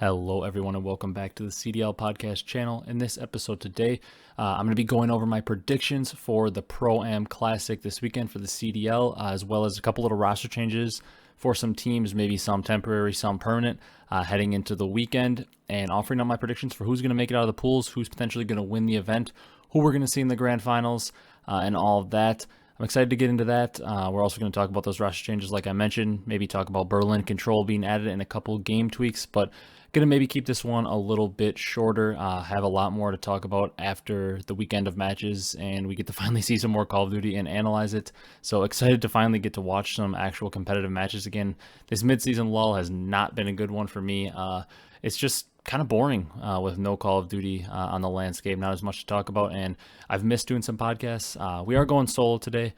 Hello, everyone, and welcome back to the CDL podcast channel. In this episode today, I'm going to be going over my predictions for the Pro-Am Classic this weekend for the CDL, as well as a couple little roster changes for some teams, maybe some temporary, some permanent, heading into the weekend, and offering up my predictions for who's going to make it out of the pools, who's potentially going to win the event, who we're going to see in the grand finals, and all of that. I'm excited to get into that. We're also going to talk about those roster changes like I mentioned, maybe talk about Berlin Control being added and a couple game tweaks, but going to maybe keep this one a little bit shorter, have a lot more to talk about after the weekend of matches, and we get to finally see some more Call of Duty and analyze it. So excited to finally get to watch some actual competitive matches again. This midseason lull has not been a good one for me. It's just kind of boring with no Call of Duty on the landscape, not as much to talk about, and I've missed doing some podcasts. We are going solo today.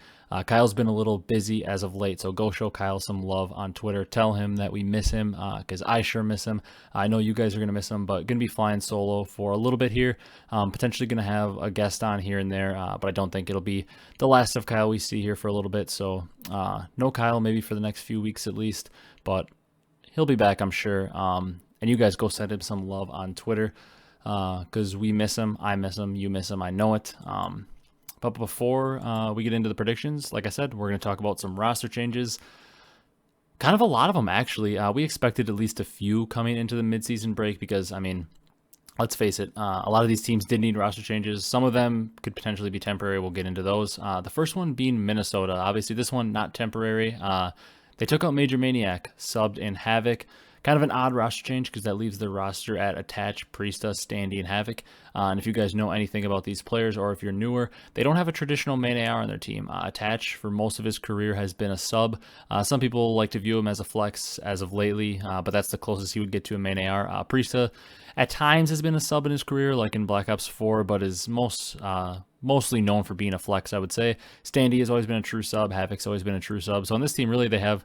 Kyle's been a little busy as of late, so go show Kyle some love on Twitter. Tell him that we miss him, because I sure miss him. I know you guys are going to miss him, but going to be flying solo for a little bit here. Potentially going to have a guest on here and there, but I don't think it'll be the last of Kyle we see here for a little bit, so no Kyle maybe for the next few weeks at least, but he'll be back, I'm sure. And you guys go send him some love on Twitter, because we miss him, I miss him, you miss him, I know it. But before we get into the predictions, like I said, we're going to talk about some roster changes. Kind of a lot of them, actually. We expected at least a few coming into the midseason break because, I mean, let's face it, a lot of these teams did need roster changes. Some of them could potentially be temporary. We'll get into those. The first one being Minnesota. Obviously, this one not temporary. They took out Major Maniac, subbed in Havoc. Kind of an odd roster change because that leaves their roster at Attach, Priesta, Standy, and Havoc. And if you guys know anything about these players or if you're newer, they don't have a traditional main AR on their team. Attach, for most of his career, has been a sub. Some people like to view him as a flex as of lately, but that's the closest he would get to a main AR. Priesta, at times, has been a sub in his career, like in Black Ops 4, but is mostly known for being a flex, I would say. Standy has always been a true sub. Havoc's always been a true sub. So on this team, really, they have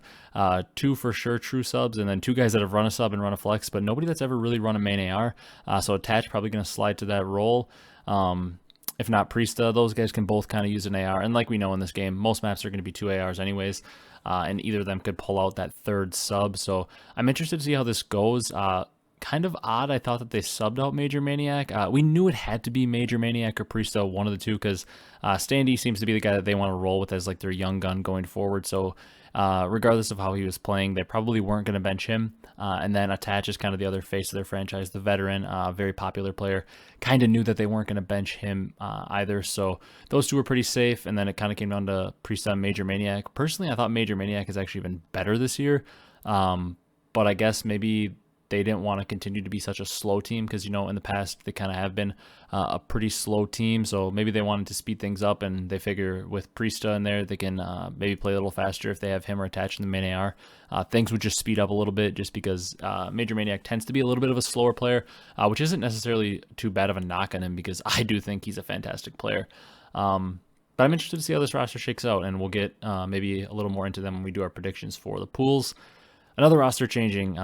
two for sure true subs, and then two guys that have run a sub and run a flex, but nobody that's ever really run a main AR. So Attach probably going to slide to that role. If not Priesta, those guys can both kind of use an AR. And like we know in this game, most maps are going to be two ARs anyways, and either of them could pull out that third sub. So I'm interested to see how this goes. Kind of odd, I thought that they subbed out Major Maniac. We knew it had to be Major Maniac or Priesta, one of the two, because Standy seems to be the guy that they want to roll with as like their young gun going forward. So regardless of how he was playing, they probably weren't going to bench him. And then Attach is kind of the other face of their franchise, the veteran, very popular player. Kind of knew that they weren't going to bench him either. So those two were pretty safe. And then it kind of came down to Priesta and Major Maniac. Personally, I thought Major Maniac has actually been better this year. But I guess maybe they didn't want to continue to be such a slow team because, you know, in the past they kind of have been a pretty slow team. So maybe they wanted to speed things up, and they figure with Priesta in there, they can maybe play a little faster if they have him or Attached in the main AR. Things would just speed up a little bit just because Major Maniac tends to be a little bit of a slower player, which isn't necessarily too bad of a knock on him because I do think he's a fantastic player. But I'm interested to see how this roster shakes out, and we'll get maybe a little more into them when we do our predictions for the pools. Another roster changing.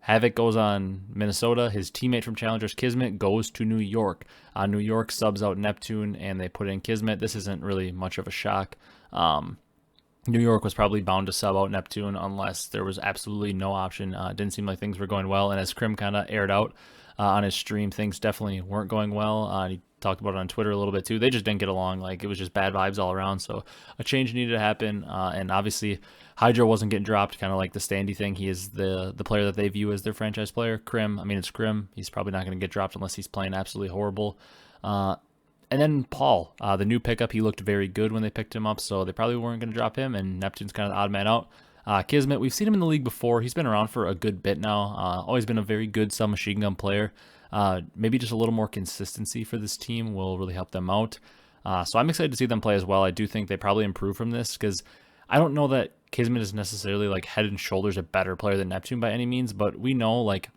Havoc goes on Minnesota. His teammate from Challengers, Kismet, goes to New York. New York subs out Neptune, and they put in Kismet. This isn't really much of a shock. New York was probably bound to sub out Neptune unless there was absolutely no option. It didn't seem like things were going well, and as Krim kind of aired out on his stream, things definitely weren't going well. He talked about it on Twitter a little bit too. They just didn't get along. Like, it was just bad vibes all around. So a change needed to happen. And obviously Hydra wasn't getting dropped, kind of like the Standy thing. He is the player that they view as their franchise player. Krim, I mean, it's Krim. He's probably not going to get dropped unless he's playing absolutely horrible. And then Paul, the new pickup, he looked very good when they picked him up, so they probably weren't going to drop him, and Neptune's kind of the odd man out. Kismet, we've seen him in the league before. He's been around for a good bit now. Always been a very good submachine gun player. Maybe just a little more consistency for this team will really help them out. So I'm excited to see them play as well. I do think they probably improve from this because I don't know that Kismet is necessarily like head and shoulders a better player than Neptune by any means, but we know, like,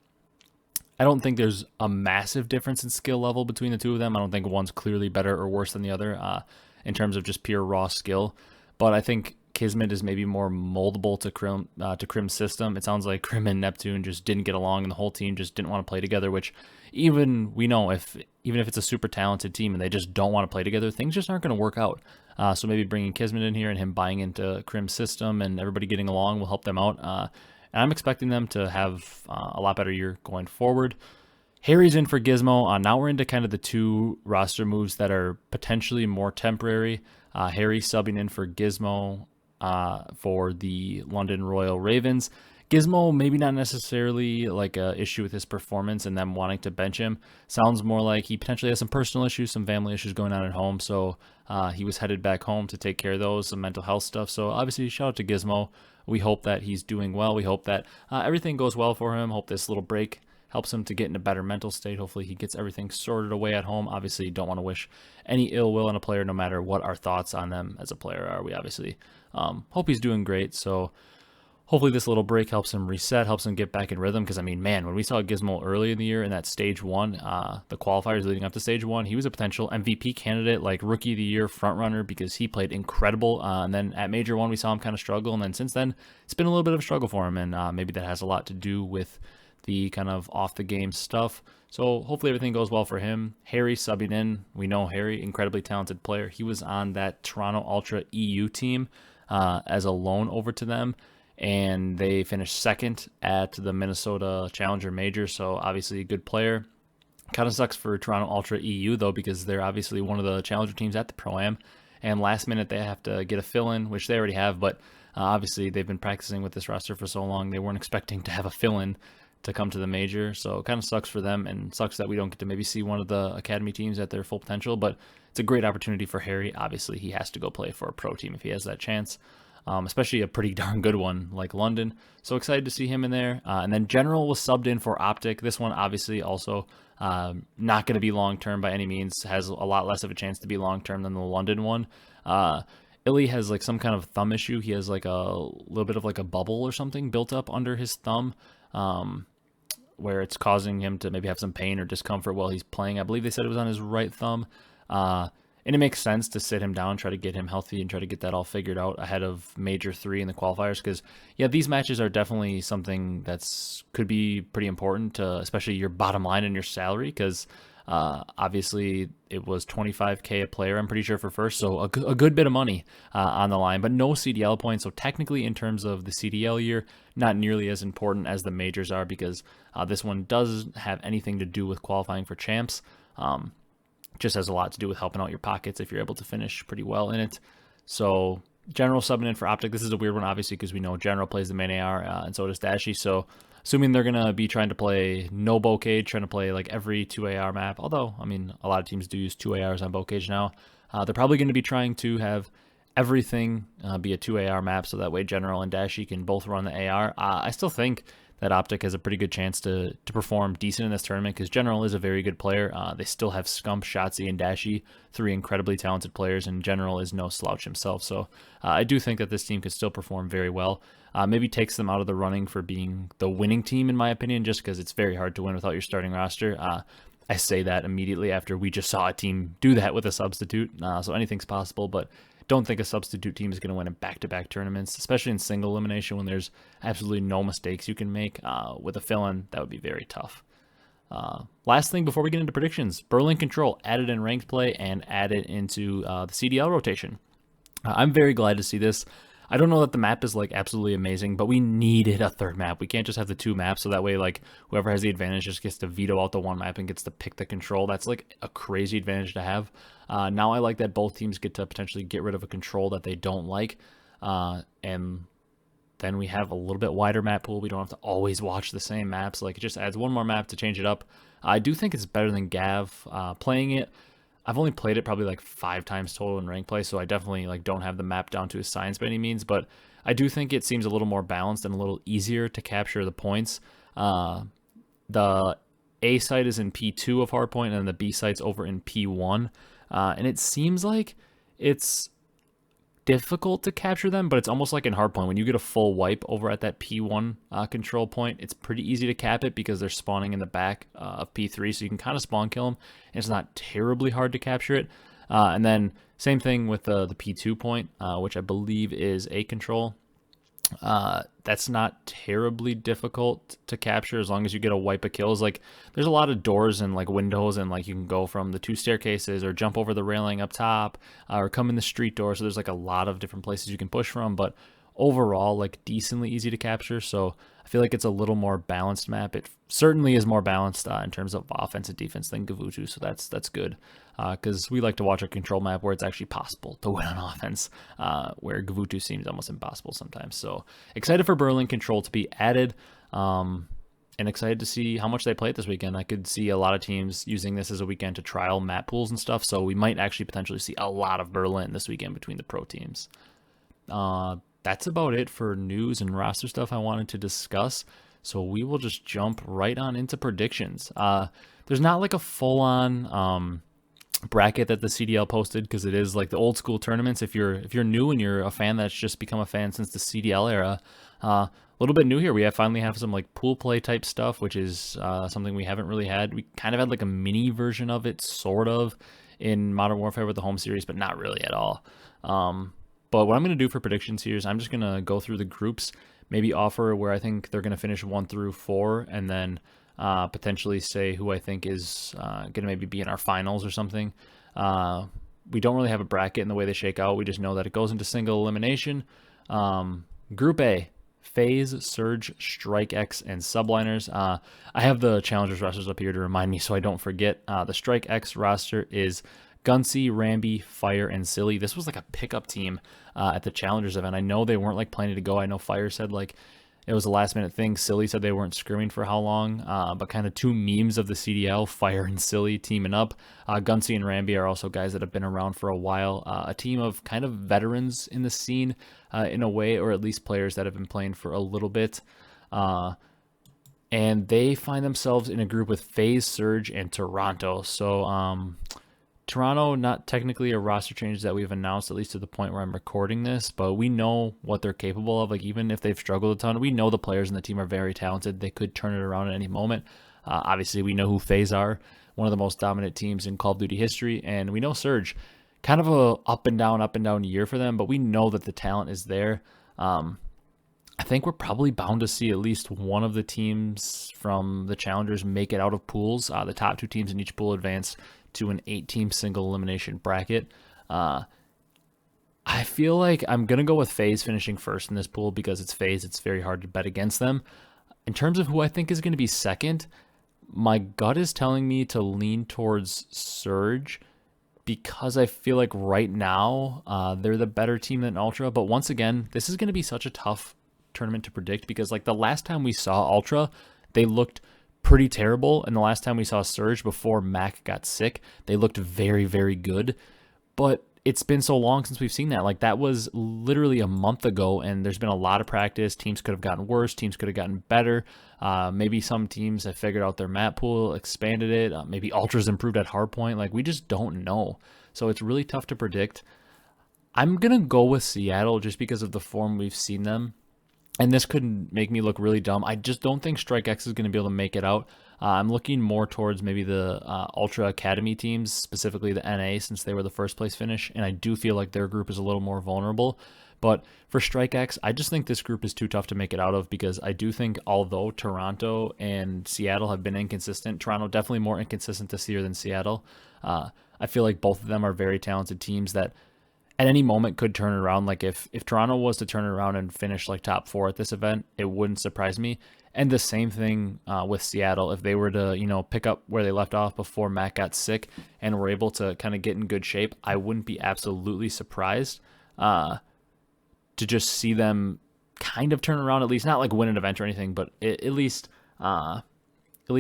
I don't think there's a massive difference in skill level between the two of them. I don't think one's clearly better or worse than the other in terms of just pure raw skill. But I think Kismet is maybe more moldable to Krim's system. It sounds like Krim and Neptune just didn't get along, and the whole team just didn't want to play together, which even we know even if it's a super talented team and they just don't want to play together, things just aren't going to work out. So maybe bringing Kismet in here and him buying into Krim's system and everybody getting along will help them out. and I'm expecting them to have a lot better year going forward. Harry's in for Gizmo. Now we're into kind of the two roster moves that are potentially more temporary. Harry subbing in for Gizmo for the London Royal Ravens. Gizmo, maybe not necessarily like a issue with his performance and them wanting to bench him. Sounds more like he potentially has some personal issues, some family issues going on at home. So he was headed back home to take care of those, some mental health stuff. So obviously, shout out to Gizmo. We hope that he's doing well. We hope that everything goes well for him. Hope this little break helps him to get in a better mental state. Hopefully he gets everything sorted away at home. Obviously, don't want to wish any ill will on a player, no matter what our thoughts on them as a player are. We obviously hope he's doing great. So hopefully this little break helps him reset, helps him get back in rhythm. Because, I mean, man, when we saw Gizmo early in the year in that stage 1, the qualifiers leading up to stage 1, he was a potential MVP candidate, like rookie of the year frontrunner, because he played incredible. And then at major 1, we saw him kind of struggle. And then since then, it's been a little bit of a struggle for him. And maybe that has a lot to do with the kind of off the game stuff. So hopefully everything goes well for him. Harry subbing in. We know Harry, incredibly talented player. He was on that Toronto Ultra EU team as a loan over to them, and they finished second at the Minnesota Challenger Major. So obviously a good player. Kind of sucks for Toronto Ultra EU though, because they're obviously one of the Challenger teams at the Pro-Am, and last minute they have to get a fill-in, which they already have, but obviously they've been practicing with this roster for so long, they weren't expecting to have a fill-in to come to the major. So it kind of sucks for them, and sucks that we don't get to maybe see one of the academy teams at their full potential, but it's a great opportunity for Harry. Obviously he has to go play for a pro team if he has that chance, especially a pretty darn good one like London. So excited to see him in there. And then General was subbed in for Optic. This one obviously also not going to be long term by any means, has a lot less of a chance to be long term than the London one. Illy has like some kind of thumb issue. He has like a little bit of like a bubble or something built up under his thumb, where it's causing him to maybe have some pain or discomfort while he's playing. I believe they said it was on his right thumb. And it makes sense to sit him down, try to get him healthy, and try to get that all figured out ahead of Major 3 in the qualifiers. Because, yeah, these matches are definitely something that's could be pretty important to, especially your bottom line and your salary. Because obviously it was $25K a player, I'm pretty sure, for first. So a good bit of money on the line, but no CDL points. So technically, in terms of the CDL year, not nearly as important as the majors are, because this one doesn't have anything to do with qualifying for champs. Just has a lot to do with helping out your pockets if you're able to finish pretty well in it. So General subbing in for Optic. This is a weird one, obviously, because we know General plays the main AR, and so does Dashy. So assuming they're going to be trying to play no bow cage, trying to play like every 2 AR map, although, I mean, a lot of teams do use 2 ARs on bow cage now. They're probably going to be trying to have everything be a 2 AR map, so that way General and Dashy can both run the AR. I still think that Optic has a pretty good chance to perform decent in this tournament, because General is a very good player. They still have Scump, Shotzzy, and Dashy, 3 incredibly talented players, and General is no slouch himself. So I do think that this team could still perform very well. Maybe takes them out of the running for being the winning team, in my opinion, just because it's very hard to win without your starting roster. I say that immediately after we just saw a team do that with a substitute, so anything's possible, but don't think a substitute team is going to win in back-to-back tournaments, especially in single elimination when there's absolutely no mistakes you can make. With a fill-in, that would be very tough. Last thing before we get into predictions, Berlin Control added in ranked play and added into the CDL rotation. I'm very glad to see this. I don't know that the map is like absolutely amazing, but we needed a third map. We can't just have the 2 maps, so that way like whoever has the advantage just gets to veto out the 1 map and gets to pick the control. That's like a crazy advantage to have. Now I like that both teams get to potentially get rid of a control that they don't like, and then we have a little bit wider map pool. We don't have to always watch the same maps. Like, it just adds 1 more map to change it up. I do think it's better than Gav. Playing it, I've only played it probably like 5 times total in rank play, so I definitely like don't have the map down to a science by any means, but I do think it seems a little more balanced and a little easier to capture the points. The A site is in P2 of Hardpoint, and the B site's over in P1, and it seems like it's difficult to capture them, but it's almost like in Hardpoint. When you get a full wipe over at that P1 control point, it's pretty easy to cap it because they're spawning in the back of P3, so you can kind of spawn kill them, and it's not terribly hard to capture it. And then same thing with the P2 point, which I believe is A control. That's not terribly difficult to capture as long as you get a wipe of kills. Like, there's a lot of doors and like windows, and like you can go from the 2 staircases or jump over the railing up top, or come in the street door. So there's like a lot of different places you can push from, but overall like decently easy to capture. So I feel like it's a little more balanced map. It certainly is more balanced in terms of offense and defense than Gavutu, so that's good. Because we like to watch a control map where it's actually possible to win on offense, where Gavutu seems almost impossible sometimes. So excited for Berlin control to be added, and excited to see how much they play it this weekend. I could see a lot of teams using this as a weekend to trial map pools and stuff, so we might actually potentially see a lot of Berlin this weekend between the pro teams. That's about it for news and roster stuff I wanted to discuss. So we will just jump right on into predictions. There's not like a full-on bracket that the CDL posted, because it is like the old school tournaments. If you're new and you're a fan that's just become a fan since the CDL era, a little bit new here. We finally have some like pool play type stuff, which is something we haven't really had. We kind of had like a mini version of it, sort of, in Modern Warfare with the home series, but not really at all. But what I'm going to do for predictions here is I'm just going to go through the groups, maybe offer where I think they're going to finish 1 through 4, and then potentially say who I think is going to maybe be in our finals or something. We don't really have a bracket in the way they shake out. We just know that it goes into single elimination. Group A, Faze, Surge, Strike X, and Subliners. I have the Challengers rosters up here to remind me so I don't forget. The Strike X roster is Gunsy, Ramby, Fire, and Silly. This was like a pickup team at the Challengers event. I know they weren't like planning to go. I know Fire said like it was a last minute thing. Silly said they weren't screaming for how long, but kind of two memes of the CDL, Fire and Silly teaming up. Gunsy and Ramby are also guys that have been around for a while. A team of kind of veterans in the scene in a way, or at least players that have been playing for a little bit. And they find themselves in a group with Faze, Surge, and Toronto. So Toronto, not technically a roster change that we've announced, at least to the point where I'm recording this, but we know what they're capable of. Like, even if they've struggled a ton, we know the players in the team are very talented. They could turn it around at any moment. Obviously, we know who Faze are, one of the most dominant teams in Call of Duty history, and we know Surge, kind of a up and down year for them, but we know that the talent is there. I think we're probably bound to see at least one of the teams from the Challengers make it out of pools. The top 2 teams in each pool advance to an 8-team single elimination bracket. I feel like I'm going to go with Faze finishing first in this pool because it's Faze. It's very hard to bet against them. In terms of who I think is going to be second, my gut is telling me to lean towards Surge because I feel like right now they're the better team than Ultra. But once again, this is going to be such a tough tournament to predict because like the last time we saw Ultra, they looked pretty terrible, and the last time we saw Surge before Mac got sick, they looked very, very good. But it's been so long since we've seen that. Like, that was literally a month ago, and there's been a lot of practice. Teams could have gotten worse. Teams could have gotten better. Maybe some teams have figured out their map pool, expanded it. Maybe Ultra's improved at hardpoint. Like, we just don't know. So it's really tough to predict. I'm going to go with Seattle just because of the form we've seen them. And this could make me look really dumb. I just don't think Strike X is going to be able to make it out. I'm looking more towards maybe the Ultra Academy teams, specifically the NA, since they were the first place finish. And I do feel like their group is a little more vulnerable. But for Strike X, I just think this group is too tough to make it out of because I do think although Toronto and Seattle have been inconsistent, Toronto definitely more inconsistent this year than Seattle. I feel like both of them are very talented teams that at any moment could turn it around. Like if Toronto was to turn it around and finish like top 4 at this event, it wouldn't surprise me. And the same thing with Seattle. If they were to, pick up where they left off before Matt got sick and were able to kind of get in good shape, I wouldn't be absolutely surprised to just see them kind of turn around, at least not like win an event or anything, but at least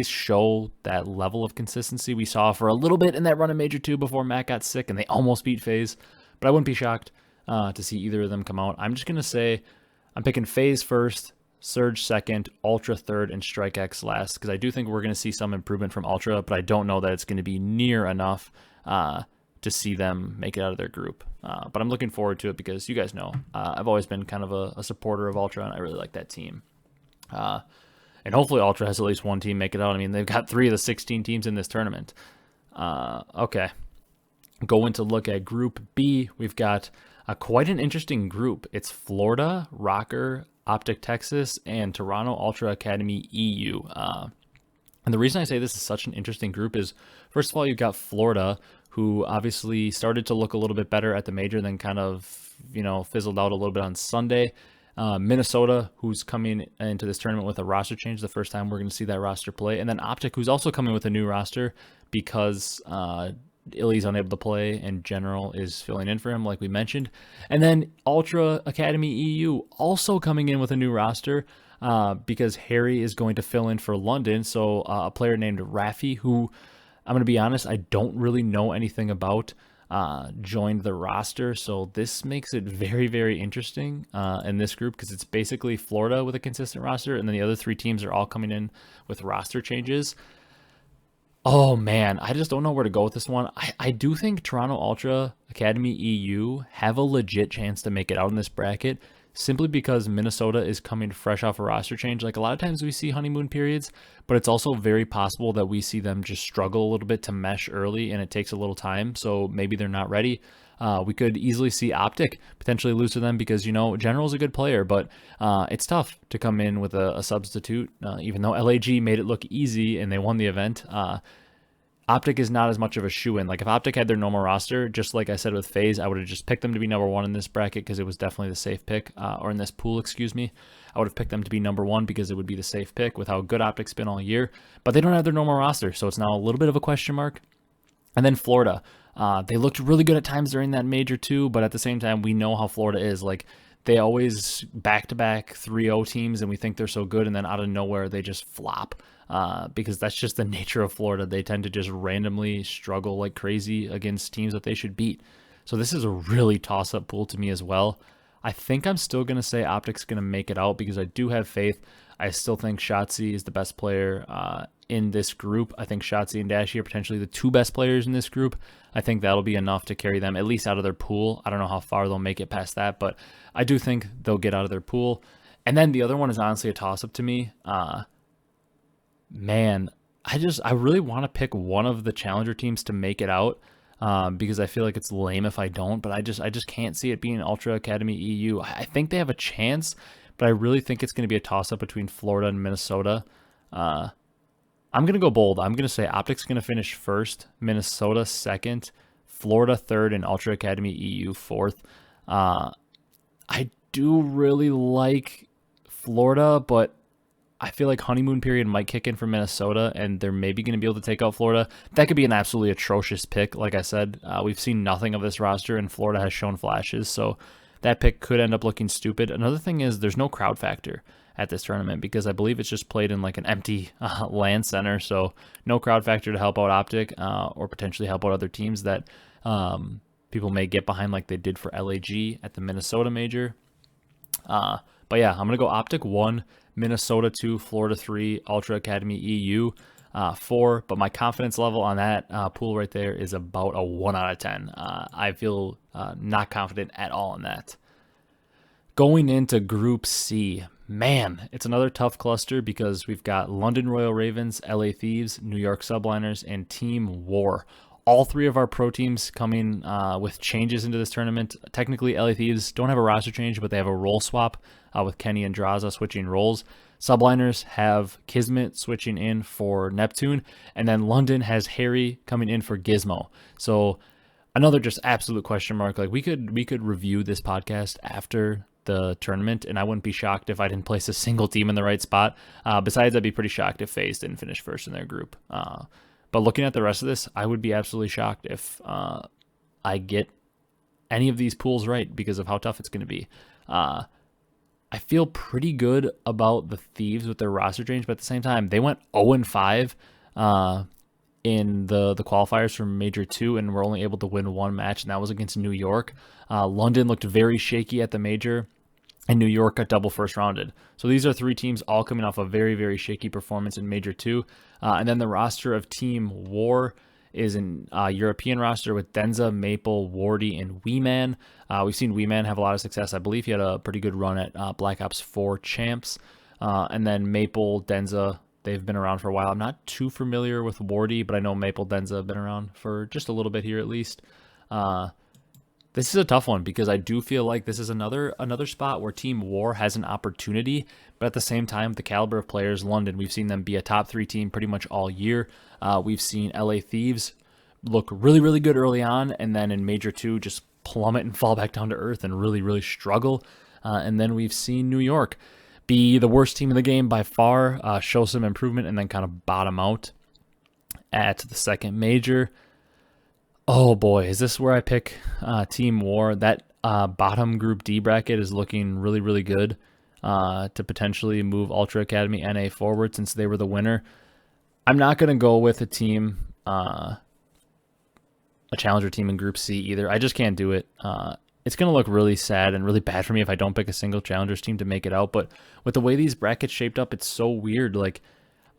show that level of consistency we saw for a little bit in that run of Major 2 before Matt got sick and they almost beat Faze. But I wouldn't be shocked to see either of them come out. I'm just going to say I'm picking Faze first, Surge second, Ultra third, and Strike X last, because I do think we're going to see some improvement from Ultra, but I don't know that it's going to be near enough to see them make it out of their group. But I'm looking forward to it because you guys know I've always been kind of a supporter of Ultra, and I really like that team. And hopefully Ultra has at least one team make it out. I mean, they've got 3 of the 16 teams in this tournament. Okay. Going to look at Group B, we've got quite an interesting group. It's Florida, Rocker, Optic Texas, and Toronto Ultra Academy EU. And the reason I say this is such an interesting group is, first of all, you've got Florida, who obviously started to look a little bit better at the major, then kind of, fizzled out a little bit on Sunday. Minnesota, who's coming into this tournament with a roster change, the first time we're going to see that roster play. And then Optic, who's also coming with a new roster because Illy's unable to play and General is filling in for him, like we mentioned. And then Ultra Academy EU also coming in with a new roster because Harry is going to fill in for London. So a player named Raffi, who I'm going to be honest, I don't really know anything about, joined the roster. So this makes it very, very interesting in this group because it's basically Florida with a consistent roster, and then the other three teams are all coming in with roster changes. Oh man, I just don't know where to go with this one. I do think Toronto Ultra Academy EU have a legit chance to make it out in this bracket simply because Minnesota is coming fresh off a roster change. Like a lot of times we see honeymoon periods, but it's also very possible that we see them just struggle a little bit to mesh early and it takes a little time. So maybe they're not ready. We could easily see Optic potentially lose to them because, you know, General's a good player, but it's tough to come in with a substitute, even though LAG made it look easy and they won the event. Optic is not as much of a shoe-in. Like if Optic had their normal roster, just like I said with Faze, I would have just picked them to be number one in this bracket because it was definitely the safe pick, or in this pool, excuse me. I would have picked them to be number one because it would be the safe pick with how good Optic's been all year. But they don't have their normal roster, so it's now a little bit of a question mark. And then Florida. They looked really good at times during that major too, but at the same time, we know how Florida is. Like they always back-to-back 3-0 teams, and we think they're so good, and then out of nowhere, they just flop. Because that's just the nature of Florida. They tend to just randomly struggle like crazy against teams that they should beat. So this is a really toss-up pool to me as well. I think I'm still going to say Optic's going to make it out because I do have faith. I still think Shotzzy is the best player in this group. I think Shotzzy and Dashy are potentially the two best players in this group. I think that'll be enough to carry them at least out of their pool. I don't know how far they'll make it past that, but I do think they'll get out of their pool. And then the other one is honestly a toss-up to me. Man, I really want to pick one of the challenger teams to make it out because I feel like it's lame if I don't, but I just can't see it being Ultra Academy EU. I think they have a chance, but I really think it's going to be a toss-up between Florida and Minnesota. I'm going to go bold. I'm going to say Optic's going to finish first, Minnesota second, Florida third, and Ultra Academy EU fourth. I do really like Florida, but I feel like honeymoon period might kick in for Minnesota, and they're maybe going to be able to take out Florida. That could be an absolutely atrocious pick. Like I said, we've seen nothing of this roster, and Florida has shown flashes, so that pick could end up looking stupid. Another thing is there's no crowd factor at this tournament because I believe it's just played in like an empty LAN center, so no crowd factor to help out Optic or potentially help out other teams that people may get behind like they did for LAG at the Minnesota major. But yeah, I'm going to go Optic 1, Minnesota 2, Florida 3, Ultra Academy EU 4. But my confidence level on that pool right there is about a 1 out of 10. I feel not confident at all in that. Going into Group C, man, it's another tough cluster because we've got London Royal Ravens, LA Thieves, New York Subliners, and Team War. All three of our pro teams coming with changes into this tournament. Technically, LA Thieves don't have a roster change, but they have a role swap with Kenny and Draza switching roles. Subliners have Kismet switching in for Neptune, and then London has Harry coming in for Gizmo. So another just absolute question mark. Like we could review this podcast after the tournament, and I wouldn't be shocked if I didn't place a single team in the right spot. Besides, I'd be pretty shocked if Faze didn't finish first in their group. But looking at the rest of this, I would be absolutely shocked if I get any of these pools right because of how tough it's going to be. I feel pretty good about the Thieves with their roster change, but at the same time, they went 0-5 in the qualifiers from Major 2 and were only able to win one match, and that was against New York. London looked very shaky at the Major, and New York got double first rounded. So these are three teams all coming off a very, very shaky performance in Major 2. And then the roster of Team War is an European roster with Denza, Maple, Wardy, and Weeman. We've seen Weeman have a lot of success. I believe he had a pretty good run at Black Ops 4 Champs. And then Maple, Denza, they've been around for a while. I'm not too familiar with Wardy, but I know Maple, Denza have been around for just a little bit here at least. This is a tough one because I do feel like this is another spot where Team War has an opportunity, but at the same time, the caliber of players, London, we've seen them be a top 3 team pretty much all year. We've seen LA Thieves look really, really good early on, and then in Major 2 just plummet and fall back down to earth and really, really struggle. And then we've seen New York be the worst team in the game by far, show some improvement, and then kind of bottom out at the second major. Oh boy, is this where I pick Team War? That bottom Group D bracket is looking really, really good to potentially move Ultra Academy NA forward since they were the winner. I'm not going to go with a team, a challenger team in Group C either. I just can't do it. It's going to look really sad and really bad for me if I don't pick a single challengers team to make it out. But with the way these brackets shaped up, it's so weird. Like,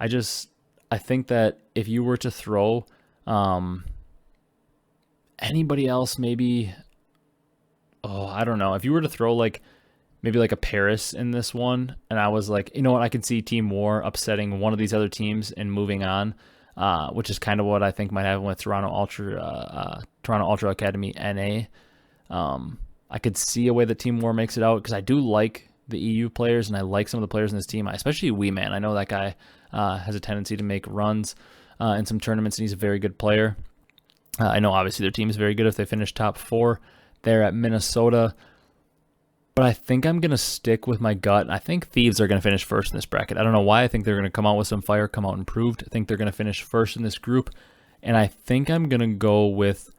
I think that if you were to throw anybody else, maybe, I don't know. If you were to throw maybe a Paris in this one, and I was like, you know what, I can see Team War upsetting one of these other teams and moving on, which is kind of what I think might happen with Toronto Ultra Academy NA. I could see a way that Team War makes it out because I do like the EU players and I like some of the players in this team, especially Wee Man. I know that guy has a tendency to make runs in some tournaments, and he's a very good player. I know obviously their team is very good if they finish top 4 there at Minnesota. But I think I'm going to stick with my gut. I think Thieves are going to finish first in this bracket. I don't know why. I think they're going to come out with some fire, come out improved. I think they're going to finish first in this group. And I think I'm going to go with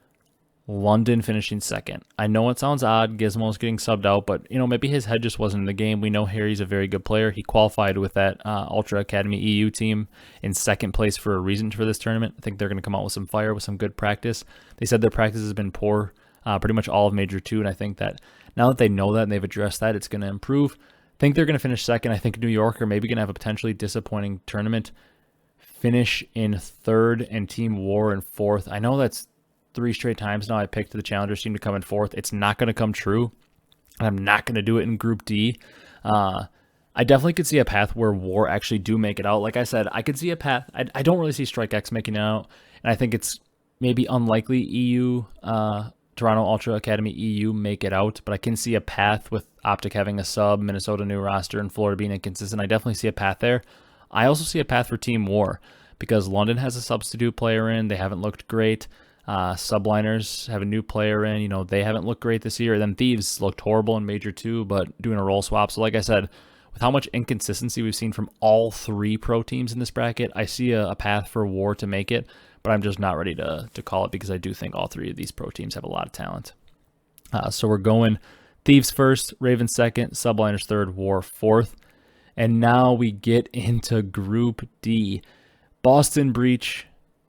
London finishing second. I know it sounds odd. Gizmo's getting subbed out, but maybe his head just wasn't in the game. We know Harry's a very good player. He qualified with that Ultra Academy EU team in second place for a reason for this tournament. I think they're going to come out with some fire, with some good practice. They said their practice has been poor pretty much all of Major 2, and I think that now that they know that and they've addressed that, it's going to improve. I think they're going to finish second. I think New York are maybe going to have a potentially disappointing tournament, finish in third, and Team War in fourth. I know that's 3 straight times now I picked the Challengers team to come in fourth. It's not going to come true, and I'm not going to do it in Group D. I definitely could see a path where War actually do make it out. Like I said, I could see a path. I don't really see Strike X making it out, and I think it's maybe unlikely EU, Toronto Ultra Academy EU make it out, but I can see a path with Optic having a sub, Minnesota new roster, and Florida being inconsistent. I definitely see a path there. I also see a path for Team War because London has a substitute player in. They haven't looked great. Subliners have a new player in. They haven't looked great this year. Then Thieves looked horrible in Major 2, but doing a role swap. So like I said, with how much inconsistency we've seen from all 3 pro teams in this bracket, I see a path for War to make it. But I'm just not ready to call it because I do think all 3 of these pro teams have a lot of talent. So we're going Thieves first, Ravens second, Subliners third, War fourth. And now we get into Group D. Boston Breach,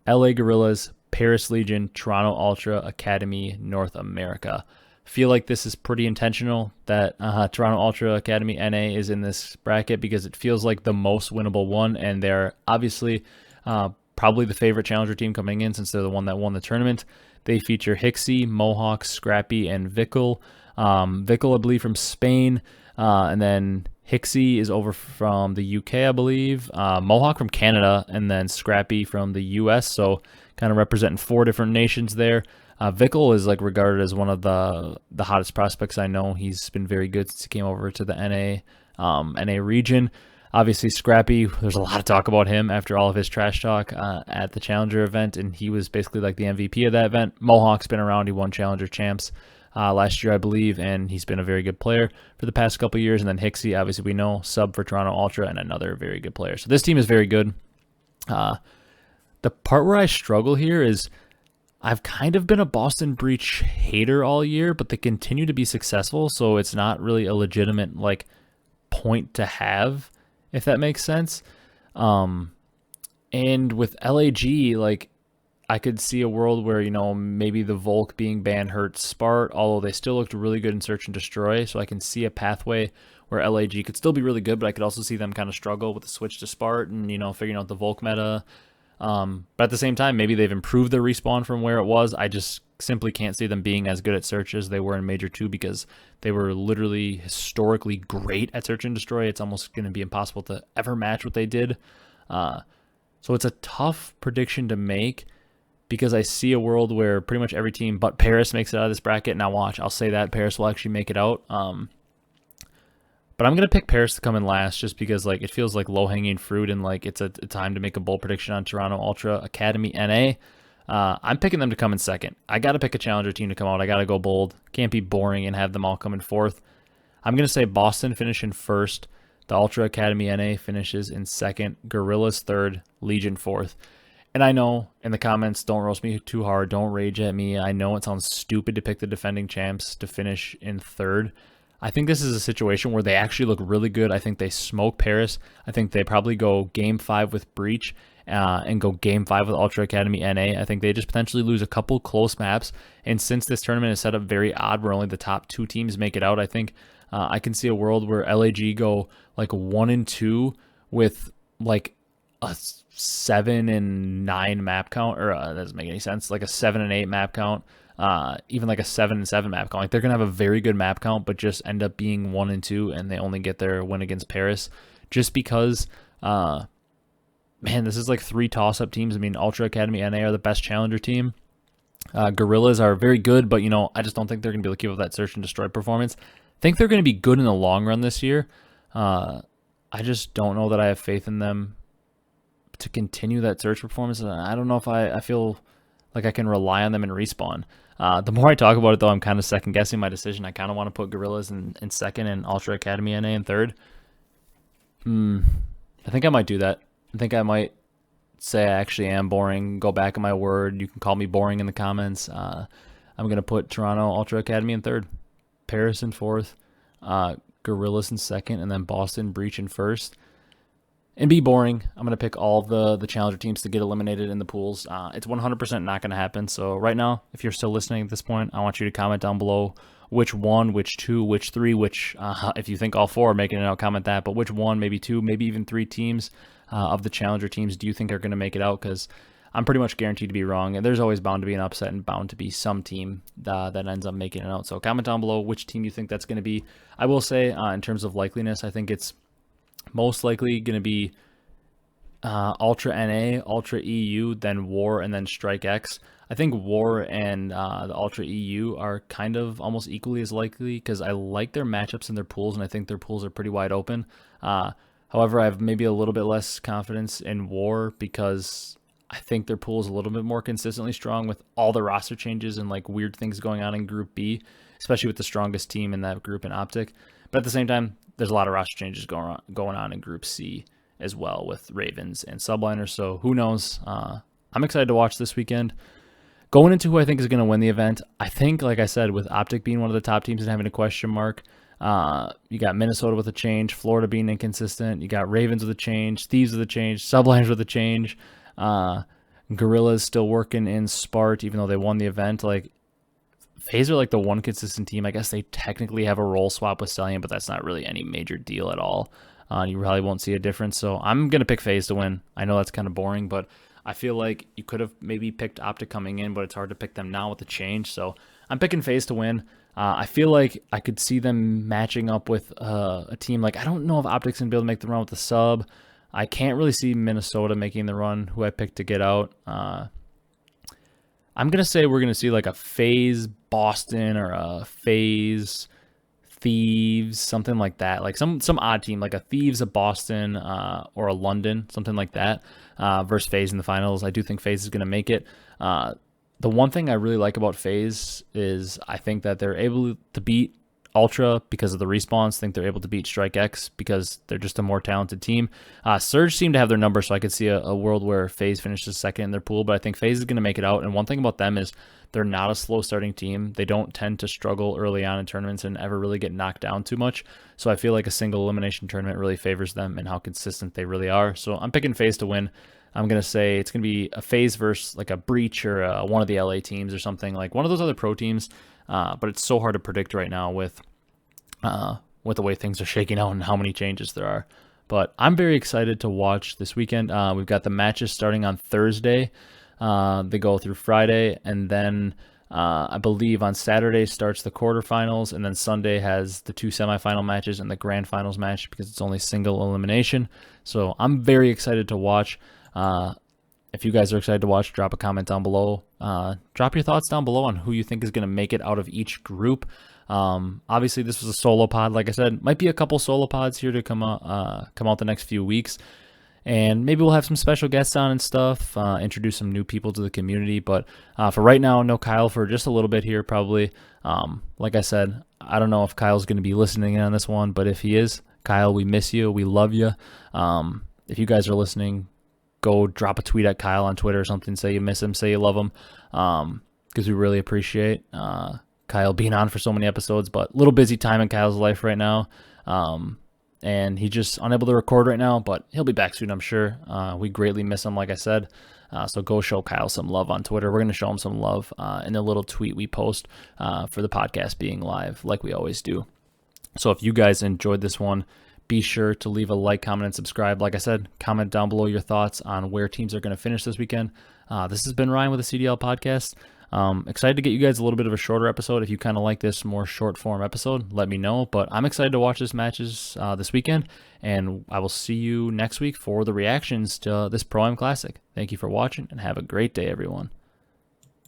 LA Gorillas, Paris Legion, Toronto Ultra Academy, North America. Feel like this is pretty intentional that Toronto Ultra Academy NA is in this bracket because it feels like the most winnable one, and they're obviously probably the favorite challenger team coming in since they're the one that won the tournament. They feature Hecz, Mohawk, Scrappy, and Vickle. Vickle, I believe, from Spain. And then Hecz is over from the UK, I believe. Mohawk from Canada. And then Scrappy from the US. So kind of representing 4 different nations there. Vickle is regarded as one of the hottest prospects I know. He's been very good since he came over to the NA region. Obviously, Scrappy, there's a lot of talk about him after all of his trash talk at the Challenger event, and he was basically like the MVP of that event. Mohawk's been around. He won Challenger Champs last year, I believe, and he's been a very good player for the past couple of years. And then Hecz, obviously we know, sub for Toronto Ultra, and another very good player. So this team is very good. The part where I struggle here is I've kind of been a Boston Breach hater all year, but they continue to be successful, so it's not really a legitimate point to have, if that makes sense. And with LAG, I could see a world where, maybe the Volk being banned hurts Spart, although they still looked really good in Search and Destroy. So I can see a pathway where LAG could still be really good, but I could also see them kind of struggle with the switch to Spart and, figuring out the Volk meta. But at the same time, maybe they've improved their respawn from where it was. I just simply can't see them being as good at Search as they were in Major 2 because they were literally historically great at Search and Destroy. It's almost going to be impossible to ever match what they did. So it's a tough prediction to make because I see a world where pretty much every team but Paris makes it out of this bracket. Now watch, I'll say that Paris will actually make it out. But I'm going to pick Paris to come in last just because it feels like low-hanging fruit and it's a time to make a bold prediction on Toronto Ultra Academy NA. I'm picking them to come in second. I got to pick a challenger team to come out. I got to go bold. Can't be boring and have them all come in fourth. I'm going to say Boston finish in first. The Ultra Academy NA finishes in second. Gorillas third. Legion fourth. And I know in the comments, don't roast me too hard. Don't rage at me. I know it sounds stupid to pick the defending champs to finish in third. I think this is a situation where they actually look really good. I think they smoke Paris. I think they probably go Game 5 with Breach and go Game 5 with Ultra Academy NA. I think they just potentially lose a couple close maps. And since this tournament is set up very odd, where only the top 2 teams make it out, I think I can see a world where LAG go like 1-2 with like a 7 and 9 map count, or that doesn't make any sense, like a 7 and 8 map count, even like a 7 and 7 map count. Like they're gonna have a very good map count, but just end up being 1-2, and they only get their win against Paris, just because man, this is like 3 toss-up teams. I mean, Ultra Academy NA are the best challenger team. Gorillas are very good, but I just don't think they're gonna be able to keep up that search and destroy performance. I think they're gonna be good in the long run this year. I just don't know that I have faith in them to continue that search performance. I don't know if I feel like I can rely on them in respawn. The more I talk about it, though, I'm kind of second guessing my decision. I kind of want to put Gorillas in second and Ultra Academy NA in third. I think I might do that. I think I might say I actually am boring. Go back on my word. You can call me boring in the comments. I'm going to put Toronto Ultra Academy in third, Paris in fourth, Gorillas in second, and then Boston Breach in first. And be boring. I'm going to pick all of the challenger teams to get eliminated in the pools. It's 100% not going to happen. So right now, if you're still listening at this point, I want you to comment down below which 1, which 2, which 3, which, if you think all 4 are making it out, comment that. But which 1, maybe 2, maybe even 3 teams of the challenger teams do you think are going to make it out? Because I'm pretty much guaranteed to be wrong. And there's always bound to be an upset and bound to be some team that ends up making it out. So comment down below which team you think that's going to be. I will say, in terms of likeliness, I think it's most likely going to be Ultra NA, Ultra EU, then War, and then Strike X. I think War and the Ultra EU are kind of almost equally as likely because I like their matchups in their pools, and I think their pools are pretty wide open. However, I have maybe a little bit less confidence in War because I think their pool is a little bit more consistently strong with all the roster changes and like weird things going on in Group B, especially with the strongest team in that group in Optic. But at the same time, there's a lot of roster changes going on in Group C as well with Ravens and Subliners. So who knows? I'm excited to watch this weekend. Going into who I think is going to win the event, I think, like I said, with Optic being one of the top teams and having a question mark, you got Minnesota with a change, Florida being inconsistent, you got Ravens with a change, Thieves with a change, Subliners with a change, Gorillas still working in Spart, even though they won the event. Like, Faze are like the one consistent team. I guess they technically have a role swap with Cellium, but that's not really any major deal at all. You probably won't see a difference. So I'm going to pick Faze to win. I know that's kind of boring, but I feel like you could have maybe picked Optic coming in, but it's hard to pick them now with the change. So I'm picking Faze to win. I feel like I could see them matching up with a team. Like, I don't know if Optic's going to be able to make the run with the sub. I can't really see Minnesota making the run, who I picked to get out. I'm going to say we're going to see like a Faze Boston or a Faze Thieves, something like that. Like some odd team, like a Thieves, a Boston, or a London, something like that, versus Faze in the finals. I do think Faze is going to make it. The one thing I really like about Faze is I think that they're able to beat Ultra because of the respawns. I think they're able to beat Strike X because they're just a more talented team. Surge seem to have their number, so I could see a world where Faze finishes second in their pool, but I think Faze is going to make it out. And one thing about them is they're not a slow starting team. They don't tend to struggle early on in tournaments and ever really get knocked down too much. So I feel like a single elimination tournament really favors them and how consistent they really are. So I'm picking Faze to win. I'm going to say it's going to be a Faze versus like a Breach or one of the LA teams or something, like one of those other pro teams. But it's so hard to predict right now with the way things are shaking out and how many changes there are. But I'm very excited to watch this weekend. We've got the matches starting on Thursday. They go through Friday, and then I believe on Saturday starts the quarterfinals, and then Sunday has the 2 semifinal matches and the grand finals match because it's only single elimination. So I'm very excited to watch. If you guys are excited to watch, drop a comment down below. Drop your thoughts down below on who you think is going to make it out of each group. Obviously, this was a solo pod. Like I said, might be a couple solo pods here to come out the next few weeks. and maybe we'll have some special guests on and stuff, introduce some new people to the community. But for right now, no Kyle for just a little bit here, probably. Like I said, I don't know if Kyle's going to be listening in on this one, but if he is, Kyle, we miss you. We love you. If you guys are listening, go drop a tweet at Kyle on Twitter or something. Say you miss him. Say you love him. Because we really appreciate Kyle being on for so many episodes. But a little busy time in Kyle's life right now. And he's just unable to record right now, but he'll be back soon, I'm sure. We greatly miss him, like I said. So go show Kyle some love on Twitter. We're going to show him some love in the little tweet we post for the podcast being live, like we always do. So if you guys enjoyed this one, be sure to leave a like, comment, and subscribe. Like I said, comment down below your thoughts on where teams are going to finish this weekend. This has been Ryan with the CDL podcast. Excited to get you guys a little bit of a shorter episode. If you kind of like this more short form episode, let me know. But I'm excited to watch this matches this weekend, and I will see you next week for the reactions to this Pro-Am Classic. Thank you for watching, and have a great day, everyone.